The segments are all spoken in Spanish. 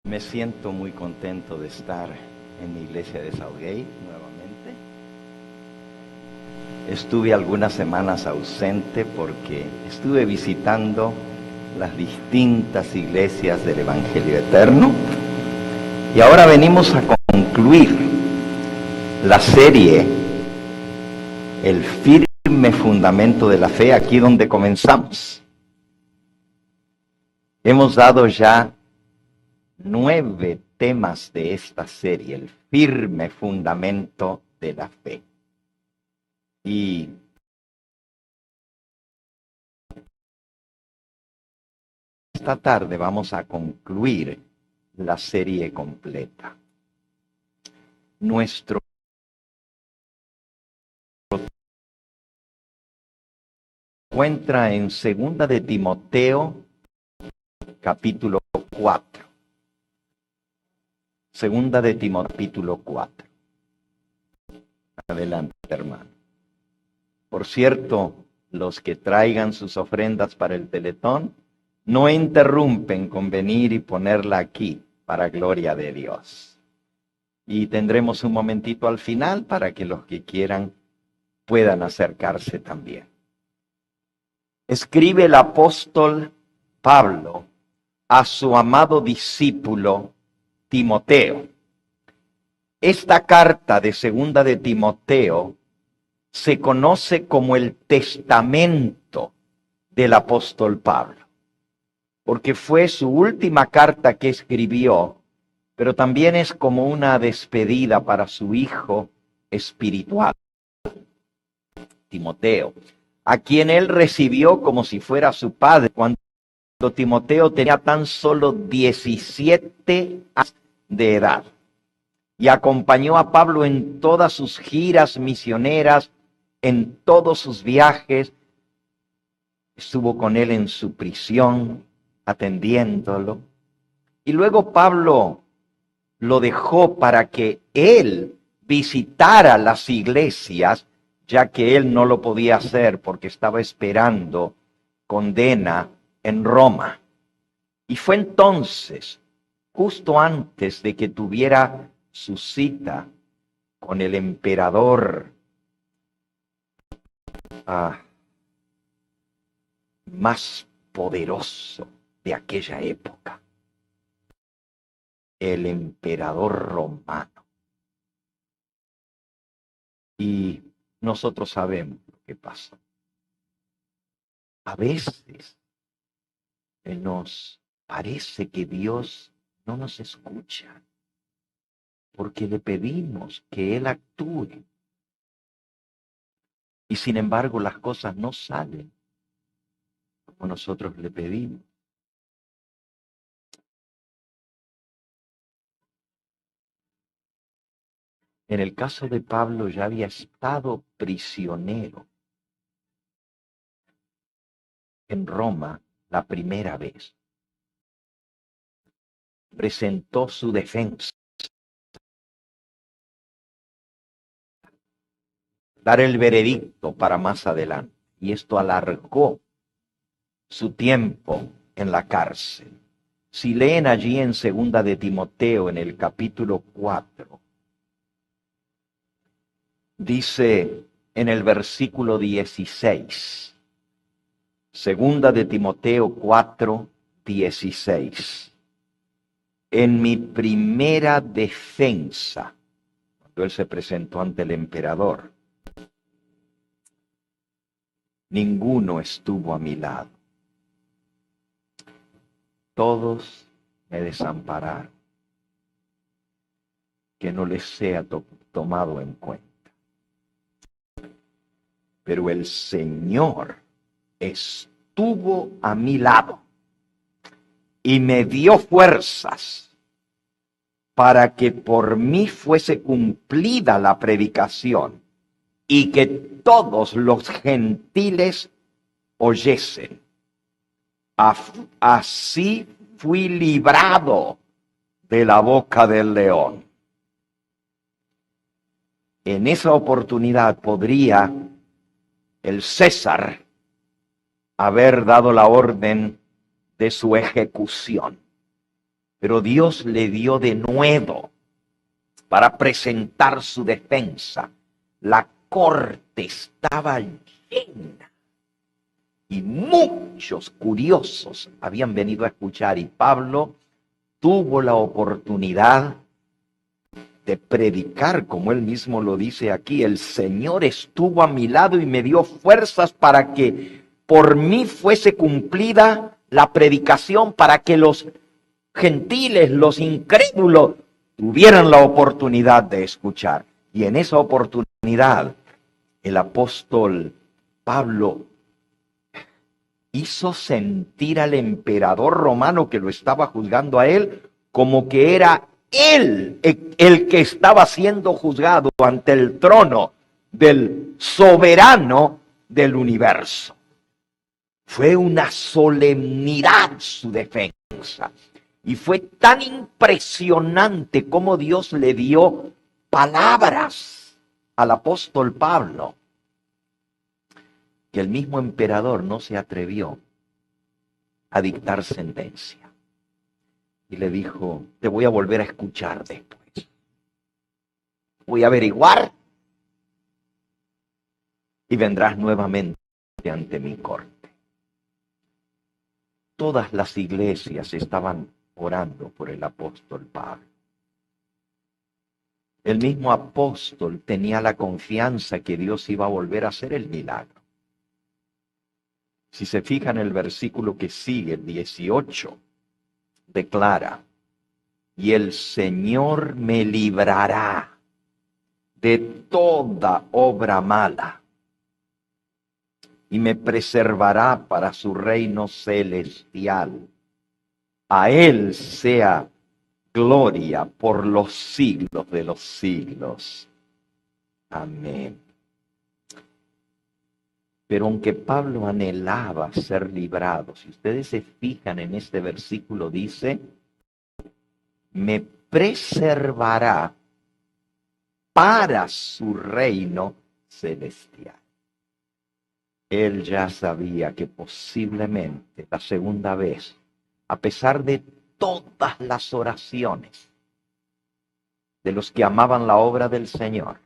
Me siento muy contento de estar en mi iglesia de Southgate nuevamente. Estuve algunas semanas ausente porque estuve visitando las distintas iglesias del Evangelio Eterno y ahora venimos a concluir la serie El firme fundamento de la fe, aquí donde comenzamos. Hemos dado ya 9 temas de esta serie, el firme fundamento de la fe. Y esta tarde vamos a concluir la serie completa. Nuestro encuentra en 2 de Timoteo, capítulo 4. 2 de Timoteo, capítulo 4. Adelante, hermano. Por cierto, los que traigan sus ofrendas para el Teletón, no interrumpen con venir y ponerla aquí, para gloria de Dios. Y tendremos un momentito al final para que los que quieran puedan acercarse también. Escribe el apóstol Pablo a su amado discípulo Timoteo. Esta carta de 2 de Timoteo se conoce como el testamento del apóstol Pablo, porque fue su última carta que escribió, pero también es como una despedida para su hijo espiritual, Timoteo, a quien él recibió como si fuera su padre, cuando Timoteo tenía tan solo 17 años de edad, y acompañó a Pablo en todas sus giras misioneras, en todos sus viajes, estuvo con él en su prisión, atendiéndolo, y luego Pablo lo dejó para que él visitara las iglesias, ya que él no lo podía hacer porque estaba esperando condena en Roma. Y fue entonces, justo antes de que tuviera su cita con el emperador más poderoso de aquella época, el emperador romano. Y nosotros sabemos lo que pasa. A veces nos parece que Dios no nos escucha, porque le pedimos que Él actúe. Y sin embargo las cosas no salen como nosotros le pedimos. En el caso de Pablo ya había estado prisionero en Roma la primera vez. Presentó su defensa, dar el veredicto para más adelante. Y esto alargó su tiempo en la cárcel. Si leen allí en 2 de Timoteo, en el capítulo 4, dice en el versículo 16, 2 de Timoteo 4, 16. En mi primera defensa, cuando él se presentó ante el emperador, ninguno estuvo a mi lado. Todos me desampararon. Que no les sea tomado en cuenta. Pero el Señor estuvo a mi lado y me dio fuerzas para que por mí fuese cumplida la predicación y que todos los gentiles oyesen. Así fui librado de la boca del león. En esa oportunidad podría el César haber dado la orden de su ejecución. Pero Dios le dio de nuevo para presentar su defensa. La corte estaba llena y muchos curiosos habían venido a escuchar, y Pablo tuvo la oportunidad de predicar, como él mismo lo dice aquí: el Señor estuvo a mi lado y me dio fuerzas para que por mí fuese cumplida la predicación, para que los gentiles, los incrédulos, tuvieran la oportunidad de escuchar. Y en esa oportunidad, el apóstol Pablo hizo sentir al emperador romano, que lo estaba juzgando a él, como que era él el que estaba siendo juzgado ante el trono del soberano del universo. Fue una solemnidad su defensa. Y fue tan impresionante como Dios le dio palabras al apóstol Pablo, que el mismo emperador no se atrevió a dictar sentencia. Y le dijo: te voy a volver a escuchar después. Voy a averiguar y vendrás nuevamente ante mi corte. Todas las iglesias estaban orando por el apóstol Pablo. El mismo apóstol tenía la confianza que Dios iba a volver a hacer el milagro. Si se fijan en el versículo que sigue, el 18, declara: y el Señor me librará de toda obra mala y me preservará para su reino celestial. A Él sea gloria por los siglos de los siglos. Amén. Pero aunque Pablo anhelaba ser librado, si ustedes se fijan en este versículo, dice: me preservará para su reino celestial. Él ya sabía que posiblemente la segunda vez, a pesar de todas las oraciones de los que amaban la obra del Señor,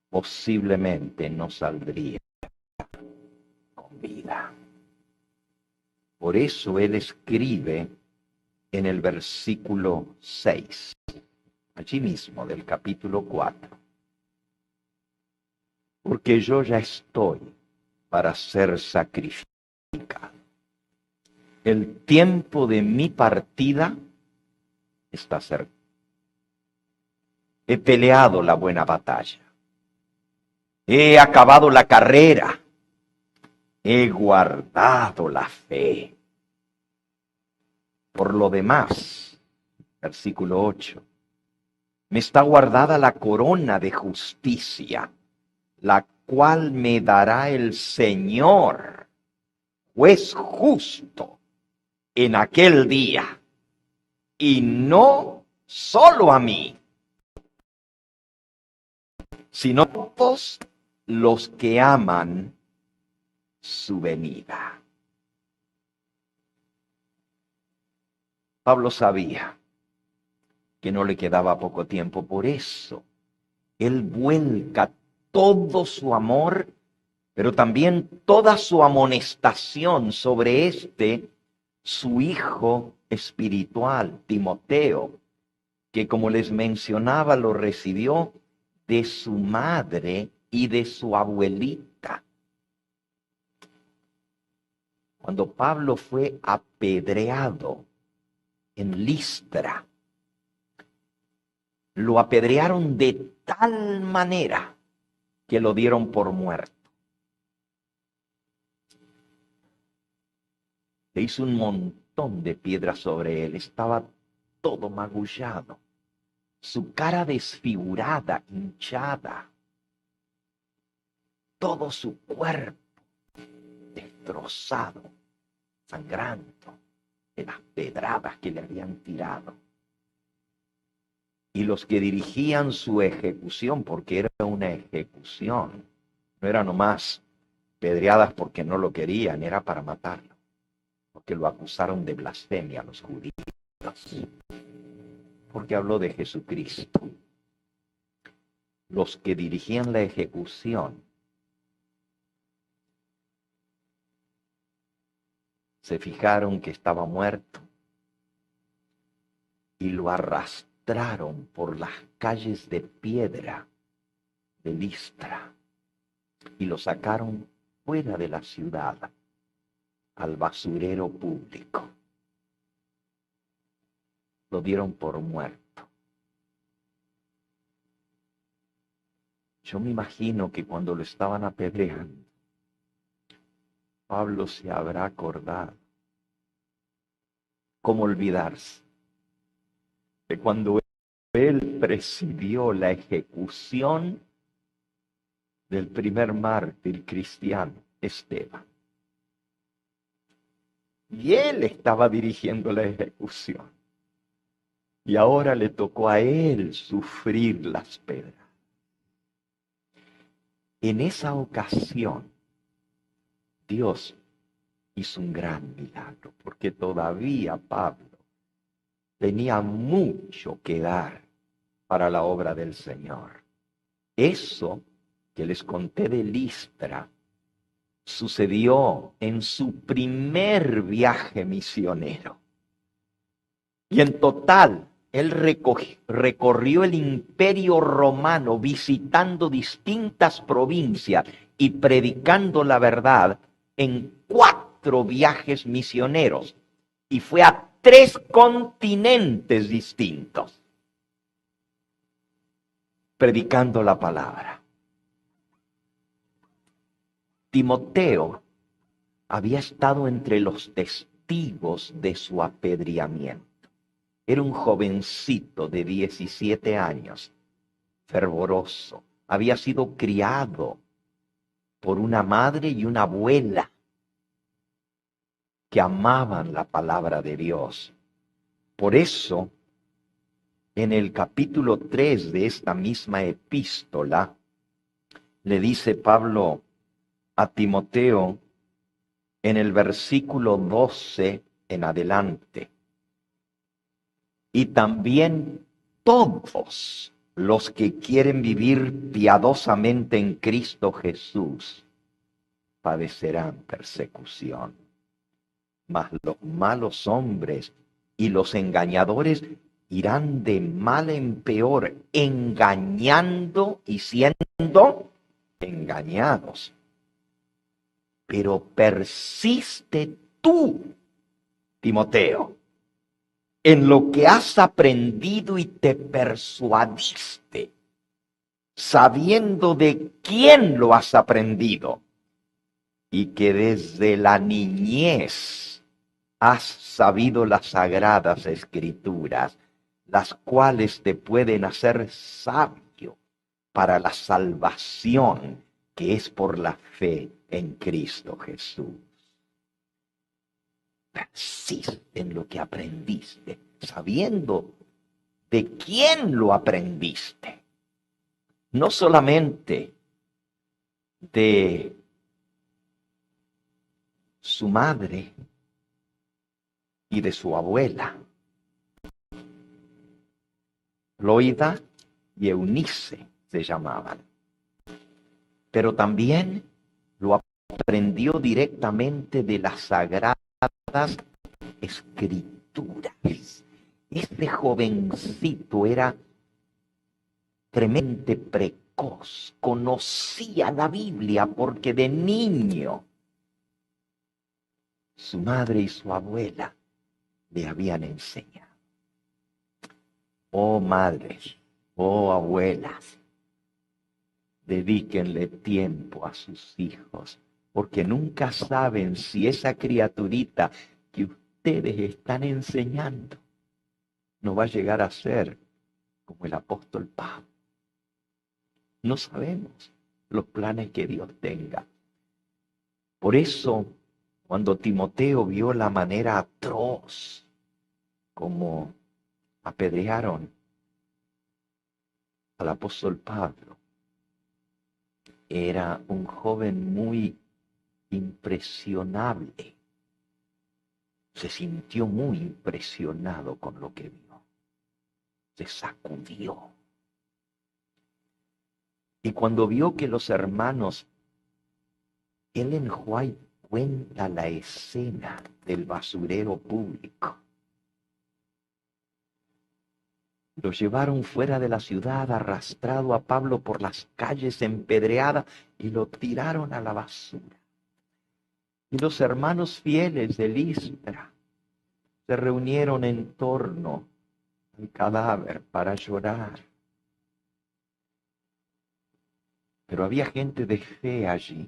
posiblemente no saldría con vida. Por eso él escribe en el versículo 6, allí mismo del capítulo 4: porque yo ya estoy para ser sacrificado. El tiempo de mi partida está cerca. He peleado la buena batalla. He acabado la carrera. He guardado la fe. Por lo demás, versículo 8, me está guardada la corona de justicia, la cual me dará el Señor, juez justo, en aquel día, y no solo a mí, sino a todos los que aman su venida. Pablo sabía que no le quedaba poco tiempo, por eso él vuelca todo su amor, pero también toda su amonestación sobre su hijo espiritual, Timoteo, que, como les mencionaba, lo recibió de su madre y de su abuelita. Cuando Pablo fue apedreado en Listra, lo apedrearon de tal manera que lo dieron por muerto. Se hizo un montón de piedras sobre él, estaba todo magullado, su cara desfigurada, hinchada, todo su cuerpo destrozado, sangrando de las pedradas que le habían tirado. Y los que dirigían su ejecución, porque era una ejecución, no era nomás pedreadas porque no lo querían, era para matarlo. Los porque lo acusaron de blasfemia a los judíos, porque habló de Jesucristo. Los que dirigían la ejecución se fijaron que estaba muerto y lo arrastraron por las calles de piedra de Listra y lo sacaron fuera de la ciudad, al basurero público. Lo dieron por muerto. Yo me imagino que cuando lo estaban apedreando, Pablo se habrá acordado. ¿Cómo olvidarse de cuando él presidió la ejecución del primer mártir cristiano, Esteban? Y él estaba dirigiendo la ejecución. Y ahora le tocó a él sufrir las penas. En esa ocasión, Dios hizo un gran milagro, porque todavía Pablo tenía mucho que dar para la obra del Señor. Eso que les conté de Listra sucedió en su primer viaje misionero. Y en total, él recorrió el imperio romano visitando distintas provincias y predicando la verdad en 4 viajes misioneros. Y fue a 3 continentes distintos, predicando la palabra. Timoteo había estado entre los testigos de su apedreamiento. Era un jovencito de 17 años, fervoroso. Había sido criado por una madre y una abuela que amaban la palabra de Dios. Por eso, en el capítulo 3 de esta misma epístola, le dice Pablo a Timoteo en el versículo 12 en adelante: y también todos los que quieren vivir piadosamente en Cristo Jesús padecerán persecución. Mas los malos hombres y los engañadores irán de mal en peor, engañando y siendo engañados. Pero persiste tú, Timoteo, en lo que has aprendido y te persuadiste, sabiendo de quién lo has aprendido, y que desde la niñez has sabido las sagradas escrituras, las cuales te pueden hacer sabio para la salvación que es por la fe en Cristo Jesús. Persiste en lo que aprendiste, sabiendo de quién lo aprendiste. No solamente de su madre y de su abuela, Loida y Eunice se llamaban, pero también lo aprendió directamente de las sagradas escrituras. Este jovencito era tremendamente precoz, conocía la Biblia porque de niño su madre y su abuela le habían enseñado. Oh madres, oh abuelas, dedíquenle tiempo a sus hijos, porque nunca saben si esa criaturita que ustedes están enseñando no va a llegar a ser como el apóstol Pablo. No sabemos los planes que Dios tenga. Por eso, cuando Timoteo vio la manera atroz como apedrearon al apóstol Pablo, era un joven muy impresionable. se sintió muy impresionado con lo que vio. Se sacudió. Y cuando vio que los hermanos, Ellen White cuenta la escena del basurero público. Lo llevaron fuera de la ciudad, arrastrado a Pablo por las calles empedreadas y lo tiraron a la basura. Y los hermanos fieles de Listra se reunieron en torno al cadáver para llorar. Pero había gente de fe allí.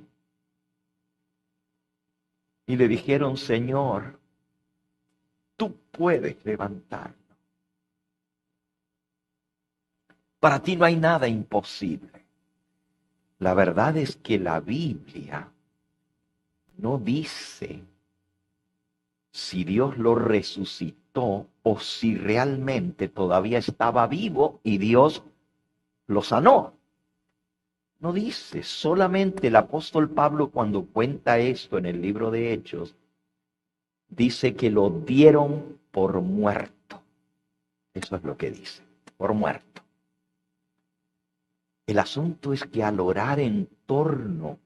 Y le dijeron, Señor, tú puedes levantarlo. Para ti no hay nada imposible. La verdad es que la Biblia no dice si Dios lo resucitó o si realmente todavía estaba vivo y Dios lo sanó. No dice, solamente el apóstol Pablo cuando cuenta esto en el libro de Hechos, dice que lo dieron por muerto. Eso es lo que dice, por muerto. El asunto es que al orar en torno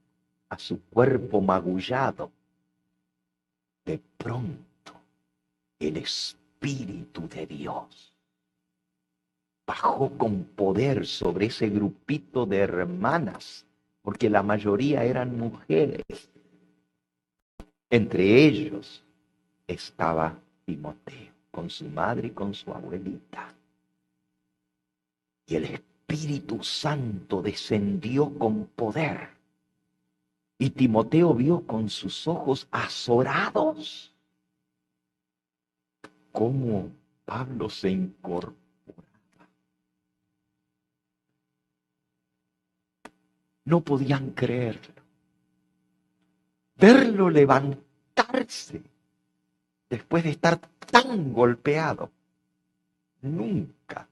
a su cuerpo magullado, de pronto el Espíritu de Dios bajó con poder sobre ese grupito de hermanas, porque la mayoría eran mujeres. Entre ellos estaba Timoteo, con su madre y con su abuelita. Y el Espíritu Santo descendió con poder. Y Timoteo vio con sus ojos azorados cómo Pablo se incorporaba. No podían creerlo. Verlo levantarse después de estar tan golpeado. Nunca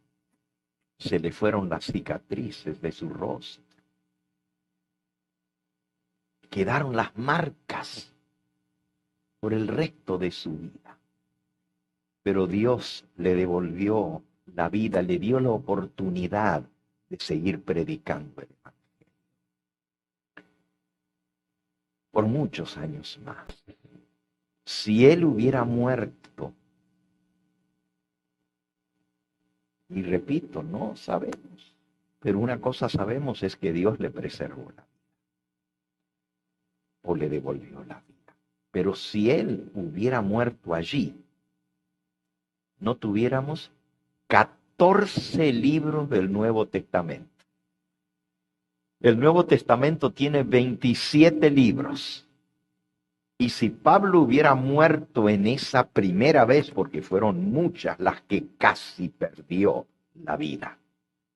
se le fueron las cicatrices de su rostro. Quedaron las marcas por el resto de su vida. Pero Dios le devolvió la vida, le dio la oportunidad de seguir predicando el Evangelio. Por muchos años más. Si él hubiera muerto, y repito, no sabemos, pero una cosa sabemos es que Dios le preservó la vida, o le devolvió la vida. Pero si él hubiera muerto allí, no tuviéramos 14 libros del Nuevo Testamento. El Nuevo Testamento tiene 27 libros. Y si Pablo hubiera muerto en esa primera vez, porque fueron muchas las que casi perdió la vida,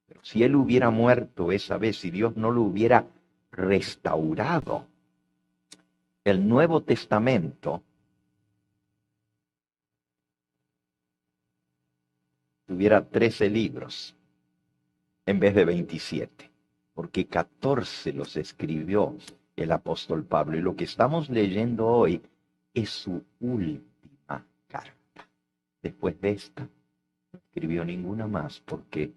pero si él hubiera muerto esa vez, si Dios no lo hubiera restaurado, el Nuevo Testamento tuviera 13 libros en vez de 27, porque 14 los escribió el apóstol Pablo. Y lo que estamos leyendo hoy es su última carta. Después de esta, no escribió ninguna más, porque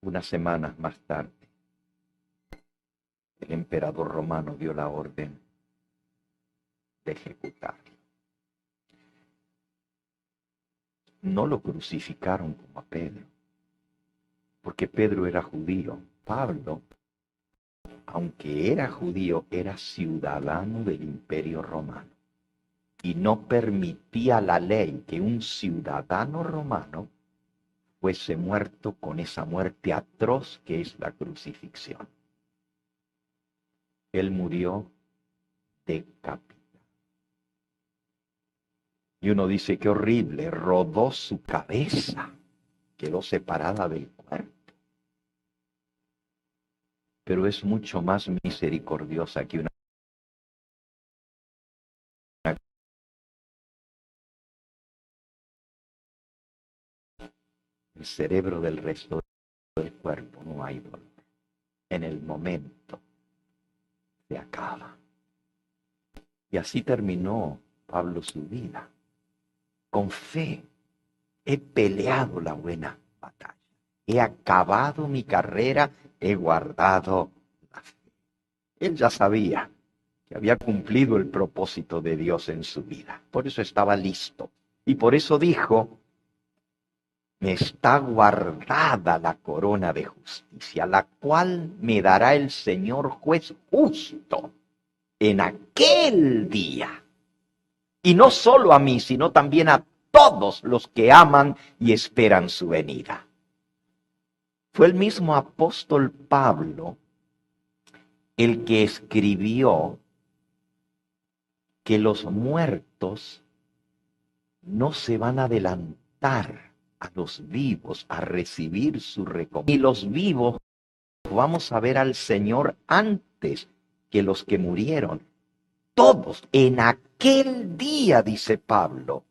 unas semanas más tarde, el emperador romano dio la orden de ejecutarlo. No lo crucificaron como a Pedro, porque Pedro era judío. Pablo, aunque era judío, era ciudadano del Imperio Romano. Y no permitía la ley que un ciudadano romano fuese muerto con esa muerte atroz que es la crucifixión. Él murió decapitado. Y uno dice, qué horrible, rodó su cabeza, quedó separada del cuerpo. Pero es mucho más misericordiosa que una. El cerebro del resto del cuerpo no hay dolor. En el momento se acaba. Y así terminó Pablo su vida. Con fe he peleado la buena batalla. He acabado mi carrera, he guardado la fe. Él ya sabía que había cumplido el propósito de Dios en su vida. Por eso estaba listo. Y por eso dijo, me está guardada la corona de justicia, la cual me dará el Señor juez justo en aquel día. Y no solo a mí, sino también a todos los que aman y esperan su venida. Fue el mismo apóstol Pablo el que escribió que los muertos no se van a adelantar a los vivos a recibir su recompensa. Y los vivos vamos a ver al Señor antes que los que murieron. Todos en aquel día, dice Pablo,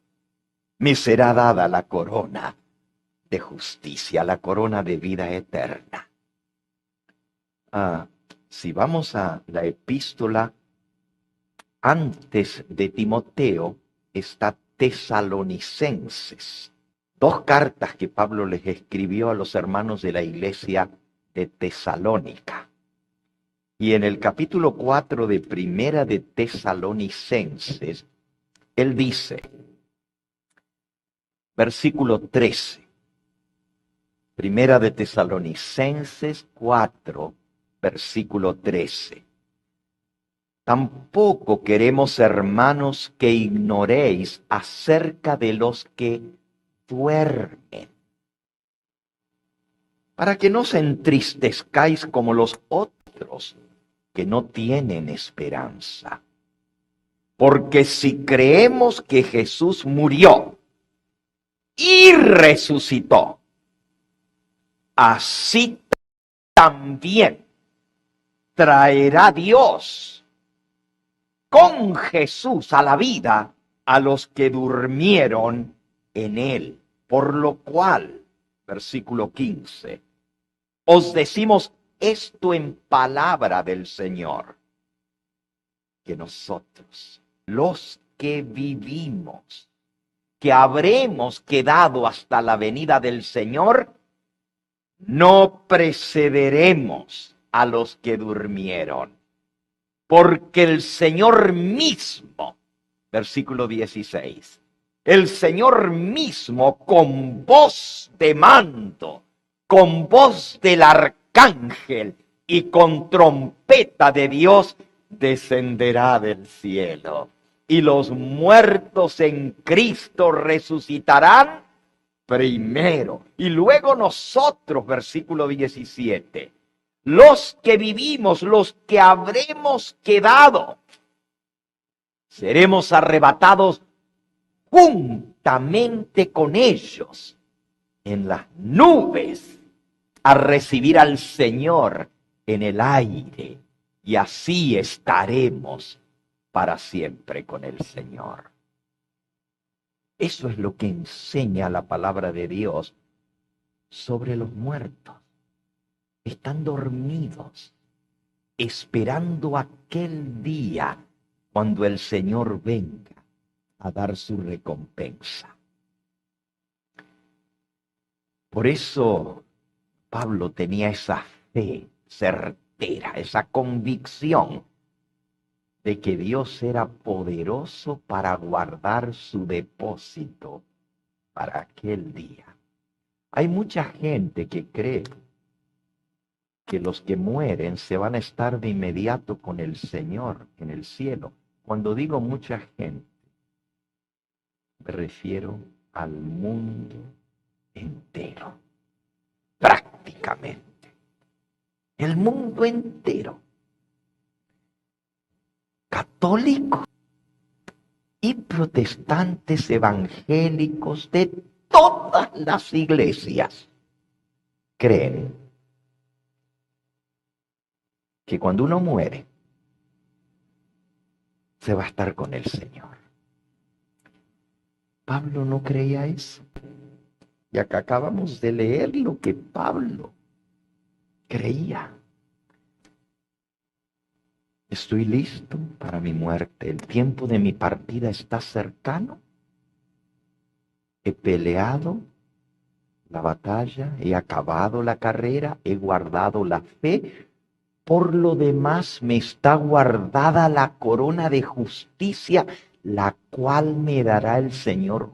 me será dada la corona de justicia, la corona de vida eterna. Si vamos a la epístola antes de Timoteo, está Tesalonicenses. 2 cartas que Pablo les escribió a los hermanos de la iglesia de Tesalónica. Y en el capítulo 4 de Primera de Tesalonicenses, él dice, versículo 13, Primera de Tesalonicenses 4, versículo 13. Tampoco queremos, hermanos, que ignoréis acerca de los que duermen, para que no os entristezcáis como los otros que no tienen esperanza. Porque si creemos que Jesús murió y resucitó, así también traerá Dios con Jesús a la vida a los que durmieron en él. Por lo cual, versículo 15, os decimos esto en palabra del Señor, que nosotros, los que vivimos, que habremos quedado hasta la venida del Señor, no precederemos a los que durmieron. Porque el Señor mismo, versículo 16, el Señor mismo con voz de mando, con voz del arcángel y con trompeta de Dios, descenderá del cielo. Y los muertos en Cristo resucitarán primero. Y luego nosotros, versículo 17, los que vivimos, los que habremos quedado, seremos arrebatados juntamente con ellos en las nubes a recibir al Señor en el aire, y así estaremos para siempre con el Señor. Eso es lo que enseña la palabra de Dios sobre los muertos. Están dormidos, esperando aquel día cuando el Señor venga a dar su recompensa. Por eso Pablo tenía esa fe certera, esa convicción de que Dios era poderoso para guardar su depósito para aquel día. Hay mucha gente que cree que los que mueren se van a estar de inmediato con el Señor en el cielo. Cuando digo mucha gente, me refiero al mundo entero, prácticamente. El mundo entero. Católicos y protestantes evangélicos de todas las iglesias creen que cuando uno muere, se va a estar con el Señor. Pablo no creía eso. Y acá acabamos de leer lo que Pablo creía. Estoy listo para mi muerte. El tiempo de mi partida está cercano. He peleado la batalla, he acabado la carrera, he guardado la fe. Por lo demás me está guardada la corona de justicia, la cual me dará el Señor,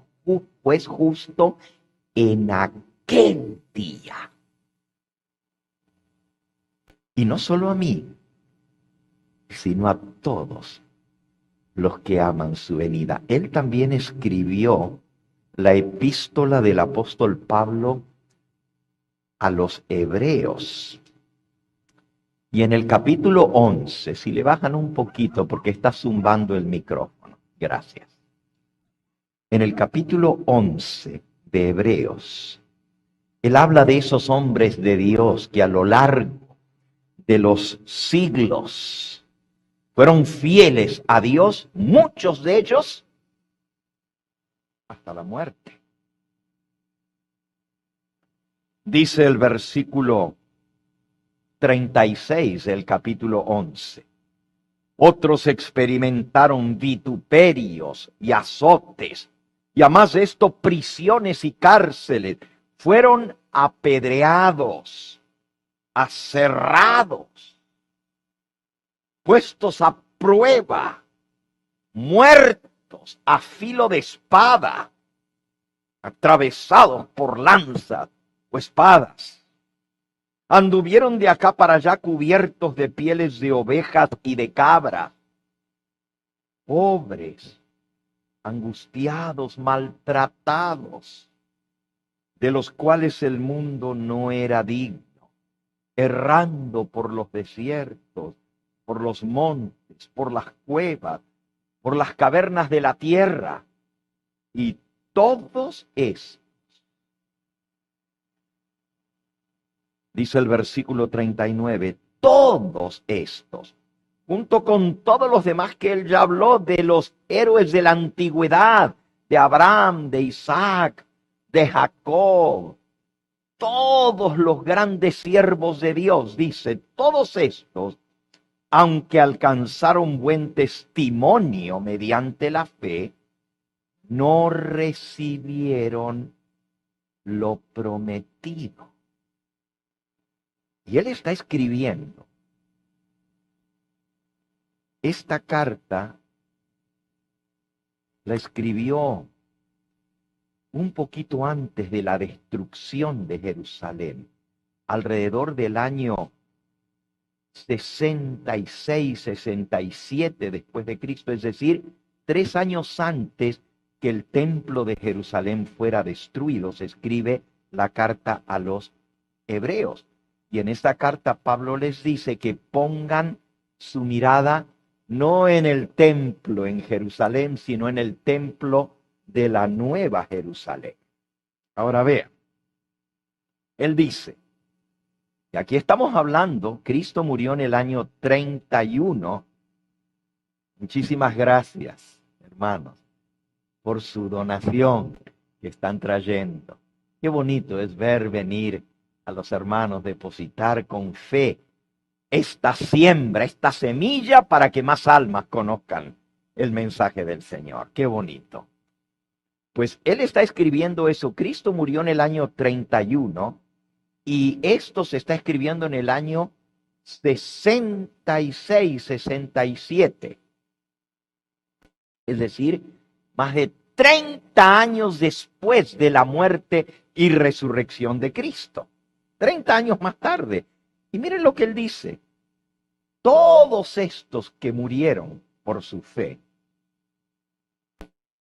juez justo, en aquel día. Y no solo a mí, sino a todos los que aman su venida. Él también escribió la epístola del apóstol Pablo a los hebreos. Y en el capítulo 11, si le bajan un poquito porque está zumbando el micrófono, gracias. En el capítulo 11 de Hebreos, él habla de esos hombres de Dios que a lo largo de los siglos fueron fieles a Dios, muchos de ellos hasta la muerte. Dice el versículo 36 del capítulo 11. Otros experimentaron vituperios y azotes, y además de esto, prisiones y cárceles. Fueron apedreados, aserrados, puestos a prueba, muertos a filo de espada, atravesados por lanzas o espadas. Anduvieron de acá para allá cubiertos de pieles de ovejas y de cabras, pobres, angustiados, maltratados, de los cuales el mundo no era digno, errando por los desiertos, por los montes, por las cuevas, por las cavernas de la tierra. Y todos estos, dice el versículo 39, todos estos, junto con todos los demás que él ya habló, de los héroes de la antigüedad, de Abraham, de Isaac, de Jacob, todos los grandes siervos de Dios, dice, todos estos, aunque alcanzaron buen testimonio mediante la fe, no recibieron lo prometido. Y él está escribiendo esta carta, la escribió un poquito antes de la destrucción de Jerusalén, alrededor del año 66, 67 después de Cristo, es decir, 3 años antes que el templo de Jerusalén fuera destruido, se escribe la carta a los hebreos. Y en esta carta Pablo les dice que pongan su mirada no en el templo en Jerusalén, sino en el templo de la Nueva Jerusalén. Ahora vean, él dice, y aquí estamos hablando, Cristo murió en el año 31. Muchísimas gracias, hermanos, por su donación que están trayendo. Qué bonito es ver venir a los hermanos, depositar con fe esta siembra, esta semilla para que más almas conozcan el mensaje del Señor. Qué bonito. Pues él está escribiendo eso. Cristo murió en el año 31 y esto se está escribiendo en el año 66, 67. Es decir, más de 30 años después de la muerte y resurrección de Cristo. 30 años más tarde. Y miren lo que él dice. Todos estos que murieron por su fe,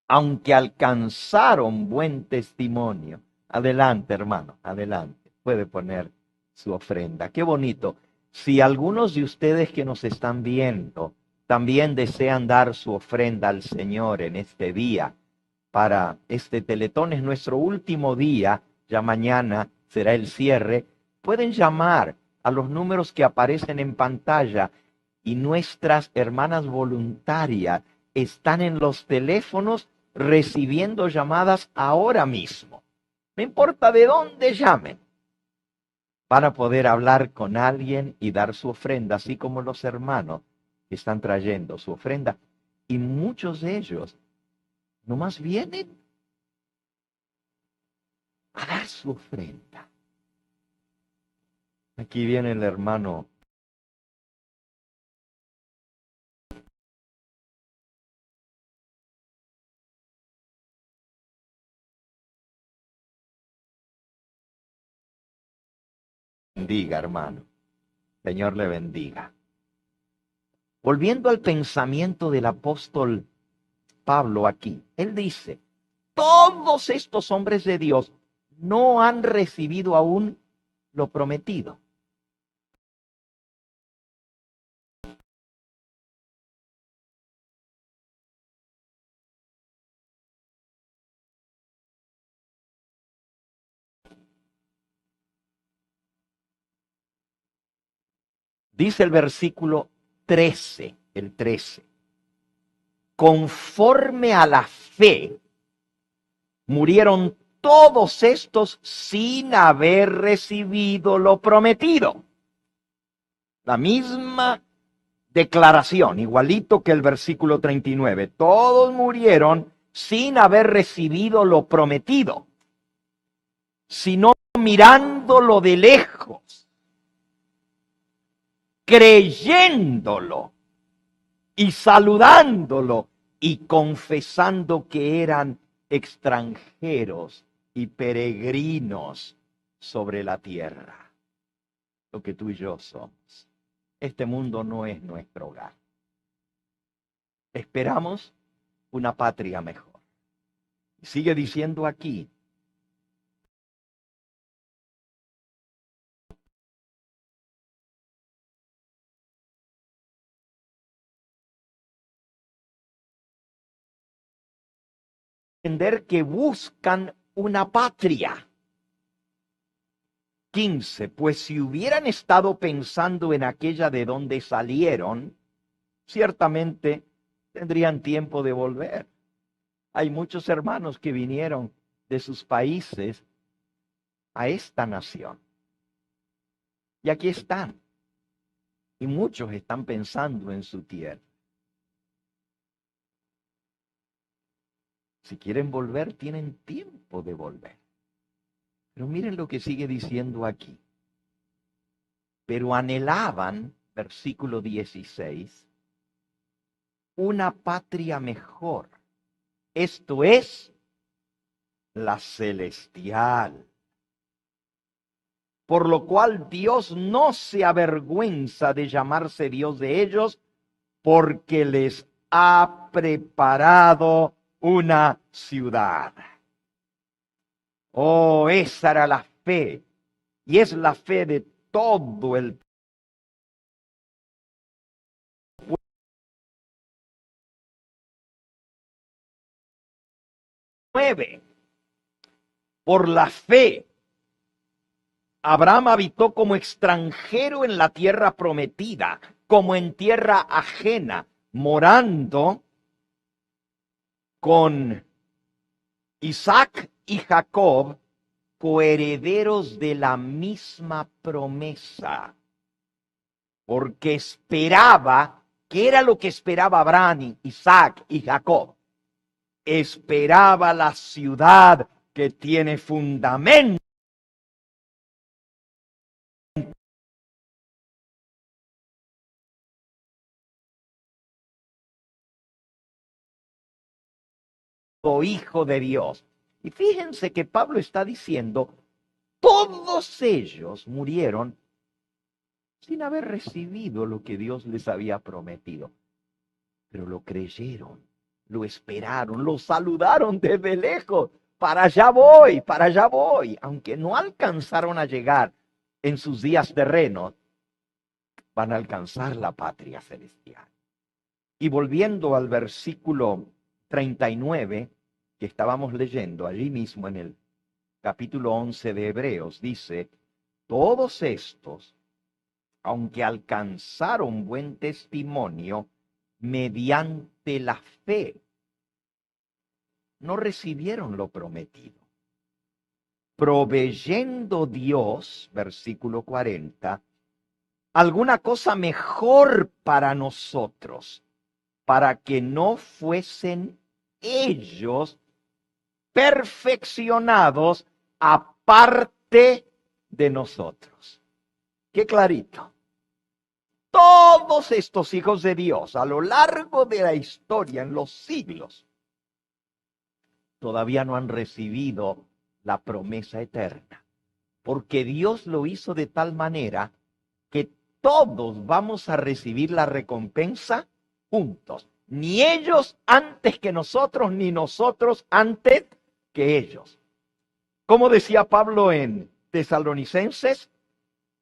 aunque alcanzaron buen testimonio. Adelante, hermano, adelante. Puede poner su ofrenda. Qué bonito. Si algunos de ustedes que nos están viendo también desean dar su ofrenda al Señor en este día, para este Teletón es nuestro último día, ya mañana será el cierre, pueden llamar a los números que aparecen en pantalla y nuestras hermanas voluntarias están en los teléfonos recibiendo llamadas ahora mismo. No importa de dónde llamen, van a poder hablar con alguien y dar su ofrenda, así como los hermanos están trayendo su ofrenda y muchos de ellos nomás vienen a dar su ofrenda. Aquí viene el hermano bendiga, hermano. Señor le bendiga. Volviendo al pensamiento del apóstol Pablo aquí, él dice, todos estos hombres de Dios no han recibido aún lo prometido. Dice el versículo 13, el 13. Conforme a la fe, murieron todos estos sin haber recibido lo prometido. La misma declaración, igualito que el versículo 39. Todos murieron sin haber recibido lo prometido, sino mirándolo de lejos, creyéndolo y saludándolo y confesando que eran extranjeros y peregrinos sobre la tierra. Lo que tú y yo somos. Este mundo no es nuestro hogar. Esperamos una patria mejor. Sigue diciendo aquí, entender que buscan una patria. 15. Pues si hubieran estado pensando en aquella de donde salieron, ciertamente tendrían tiempo de volver. Hay muchos hermanos que vinieron de sus países a esta nación. Y aquí están. Y muchos están pensando en su tierra. Si quieren volver, tienen tiempo de volver. Pero miren lo que sigue diciendo aquí. Pero anhelaban, versículo 16, una patria mejor. Esto es la celestial. Por lo cual Dios no se avergüenza de llamarse Dios de ellos, porque les ha preparado una ciudad. Oh, esa era la fe, y es la fe de todo el pueblo. Por la fe, Abraham habitó como extranjero en la tierra prometida, como en tierra ajena, morando con Isaac y Jacob, coherederos de la misma promesa, porque esperaba, ¿qué era lo que esperaba Abraham, Isaac y Jacob? Esperaba la ciudad que tiene fundamento. Hijo de Dios. Y fíjense que Pablo está diciendo, todos ellos murieron sin haber recibido lo que Dios les había prometido. Pero lo creyeron, lo esperaron, lo saludaron desde lejos. Para allá voy, para allá voy. Aunque no alcanzaron a llegar en sus días terrenos, van a alcanzar la patria celestial. Y volviendo al versículo 39 que estábamos leyendo allí mismo en el capítulo 11 de Hebreos, dice, todos estos, aunque alcanzaron buen testimonio mediante la fe, no recibieron lo prometido. Proveyendo Dios, versículo 40, alguna cosa mejor para nosotros, para que no fuesen ellos perfeccionados aparte de nosotros. Qué clarito. Todos estos hijos de Dios a lo largo de la historia, en los siglos, todavía no han recibido la promesa eterna, porque Dios lo hizo de tal manera que todos vamos a recibir la recompensa juntos. Ni ellos antes que nosotros, ni nosotros antes que ellos. Como decía Pablo en Tesalonicenses,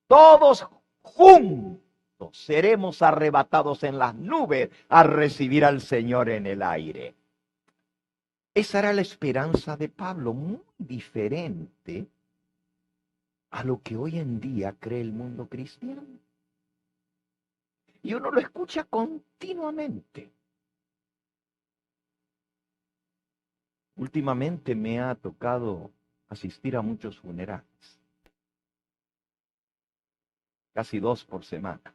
todos juntos seremos arrebatados en las nubes a recibir al Señor en el aire. Esa era la esperanza de Pablo, muy diferente a lo que hoy en día cree el mundo cristiano. Y uno lo escucha continuamente. Últimamente me ha tocado asistir a muchos funerales, casi 2 por semana.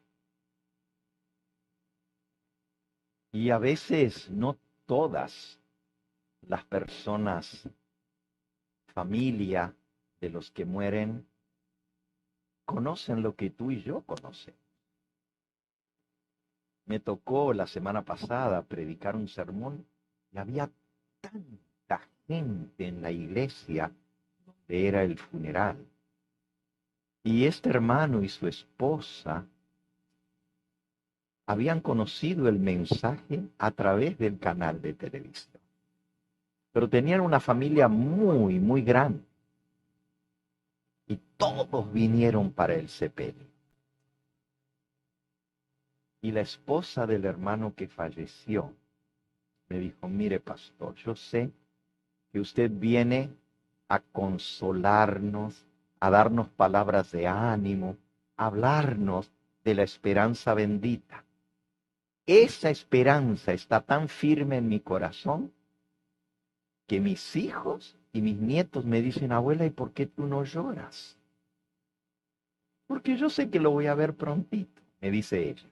Y a veces no todas las personas, familia de los que mueren, conocen lo que tú y yo conocemos. Me tocó la semana pasada predicar un sermón y había tanta gente en la iglesia donde era el funeral. Y este hermano y su esposa habían conocido el mensaje a través del canal de televisión. Pero tenían una familia muy, muy grande. Y todos vinieron para el sepelio. Y la esposa del hermano que falleció me dijo, mire pastor, yo sé que usted viene a consolarnos, a darnos palabras de ánimo, a hablarnos de la esperanza bendita. Esa esperanza está tan firme en mi corazón que mis hijos y mis nietos me dicen, abuela, ¿y por qué tú no lloras? Porque yo sé que lo voy a ver prontito, me dice ella.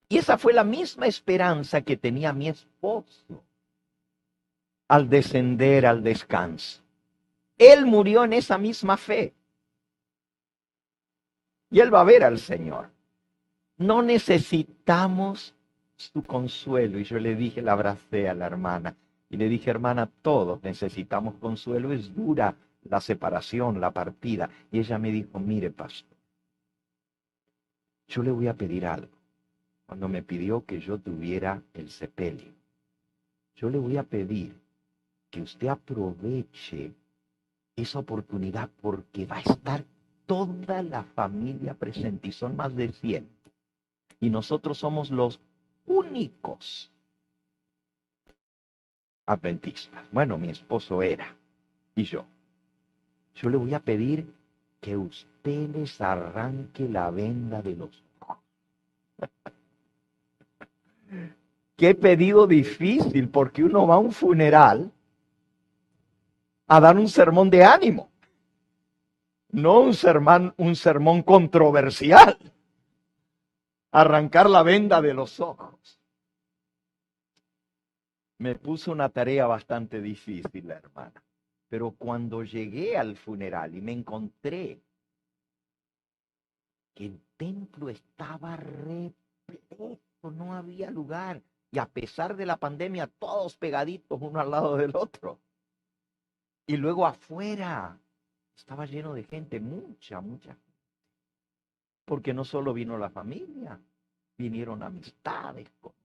Y esa fue la misma esperanza que tenía mi esposo al descender al descanso. Él murió en esa misma fe. Y él va a ver al Señor. No necesitamos su consuelo. Y yo le dije, la abracé a la hermana. Y le dije, hermana, todos necesitamos consuelo. Es dura la separación, la partida. Y ella me dijo, mire, pastor, yo le voy a pedir algo. Cuando me pidió que yo tuviera el sepelio, yo le voy a pedir que usted aproveche esa oportunidad porque va a estar toda la familia presente y son más de 100. Y nosotros somos los únicos adventistas. Bueno, mi esposo era y yo. Yo le voy a pedir que usted les arranque la venda de los ojos. Qué pedido difícil, porque uno va a un funeral a dar un sermón de ánimo, no un sermón controversial. Arrancar la venda de los ojos. Me puso una tarea bastante difícil, la hermana. Pero cuando llegué al funeral y me encontré que el templo estaba repleto, no había lugar. Y a pesar de la pandemia, todos pegaditos uno al lado del otro. Y luego afuera estaba lleno de gente, mucha, mucha. Porque no solo vino la familia, vinieron amistades, conocidos.